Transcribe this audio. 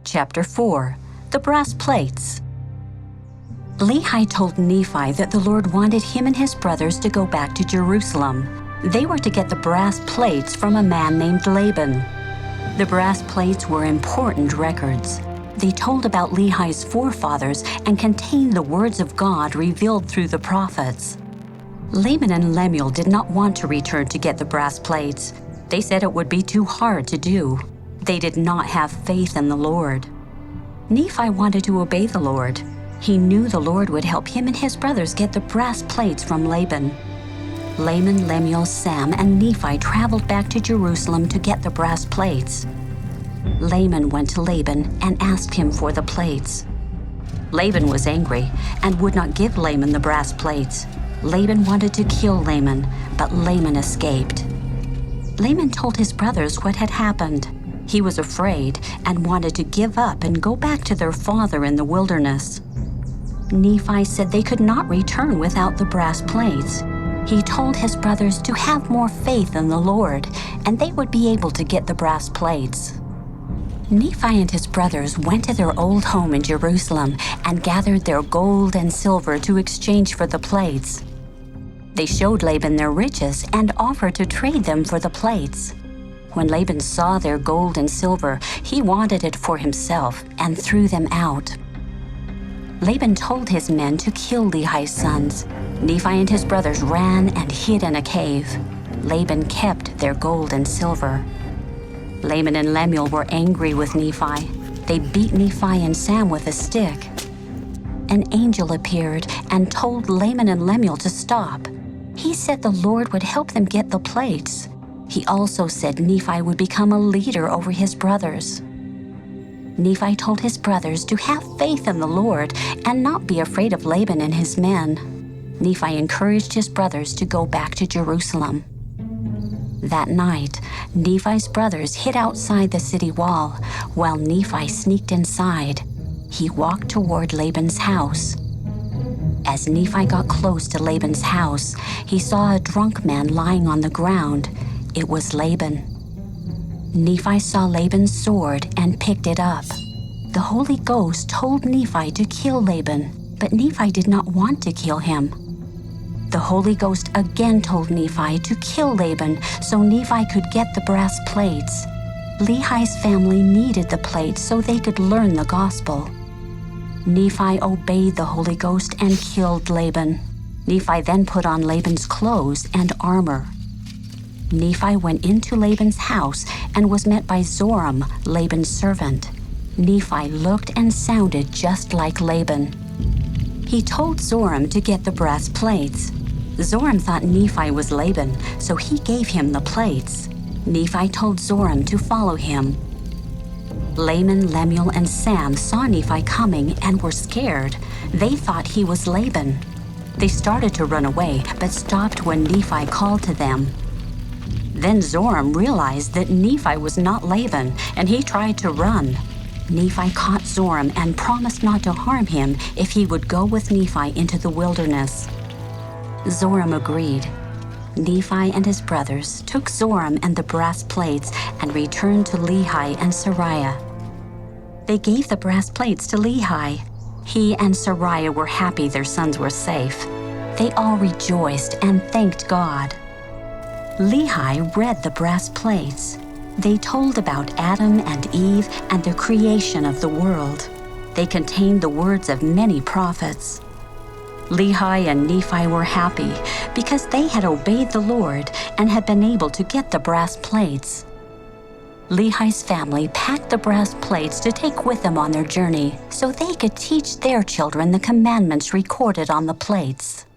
Chapter 4. The Brass Plates. Lehi told Nephi that the Lord wanted him and his brothers to go back to Jerusalem. They were to get the brass plates from a man named Laban. The brass plates were important records. They told about Lehi's forefathers and contained the words of God revealed through the prophets. Laban and Lemuel did not want to return to get the brass plates. They said it would be too hard to do. They did not have faith in the Lord. Nephi wanted to obey the Lord. He knew the Lord would help him and his brothers get the brass plates from Laban. Laman, Lemuel, Sam, and Nephi traveled back to Jerusalem to get the brass plates. Laman went to Laban and asked him for the plates. Laban was angry and would not give Laman the brass plates. Laban wanted to kill Laman, but Laman escaped. Laman told his brothers what had happened. He was afraid and wanted to give up and go back to their father in the wilderness. Nephi said they could not return without the brass plates. He told his brothers to have more faith in the Lord, and they would be able to get the brass plates. Nephi and his brothers went to their old home in Jerusalem and gathered their gold and silver to exchange for the plates. They showed Laban their riches and offered to trade them for the plates. When Laban saw their gold and silver, he wanted it for himself and threw them out. Laban told his men to kill Lehi's sons. Nephi and his brothers ran and hid in a cave. Laban kept their gold and silver. Laman and Lemuel were angry with Nephi. They beat Nephi and Sam with a stick. An angel appeared and told Laman and Lemuel to stop. He said the Lord would help them get the plates. He also said Nephi would become a leader over his brothers. Nephi told his brothers to have faith in the Lord and not be afraid of Laban and his men. Nephi encouraged his brothers to go back to Jerusalem. That night, Nephi's brothers hid outside the city wall while Nephi sneaked inside. He walked toward Laban's house. As Nephi got close to Laban's house, he saw a drunk man lying on the ground. It was Laban. Nephi saw Laban's sword and picked it up. The Holy Ghost told Nephi to kill Laban, but Nephi did not want to kill him. The Holy Ghost again told Nephi to kill Laban so Nephi could get the brass plates. Lehi's family needed the plates so they could learn the gospel. Nephi obeyed the Holy Ghost and killed Laban. Nephi then put on Laban's clothes and armor. Nephi went into Laban's house and was met by Zoram, Laban's servant. Nephi looked and sounded just like Laban. He told Zoram to get the brass plates. Zoram thought Nephi was Laban, so he gave him the plates. Nephi told Zoram to follow him. Laman, Lemuel, and Sam saw Nephi coming and were scared. They thought he was Laban. They started to run away, but stopped when Nephi called to them. Then Zoram realized that Nephi was not Laban, and he tried to run. Nephi caught Zoram and promised not to harm him if he would go with Nephi into the wilderness. Zoram agreed. Nephi and his brothers took Zoram and the brass plates and returned to Lehi and Sariah. They gave the brass plates to Lehi. He and Sariah were happy their sons were safe. They all rejoiced and thanked God. Lehi read the brass plates. They told about Adam and Eve and the creation of the world. They contained the words of many prophets. Lehi and Nephi were happy because they had obeyed the Lord and had been able to get the brass plates. Lehi's family packed the brass plates to take with them on their journey so they could teach their children the commandments recorded on the plates.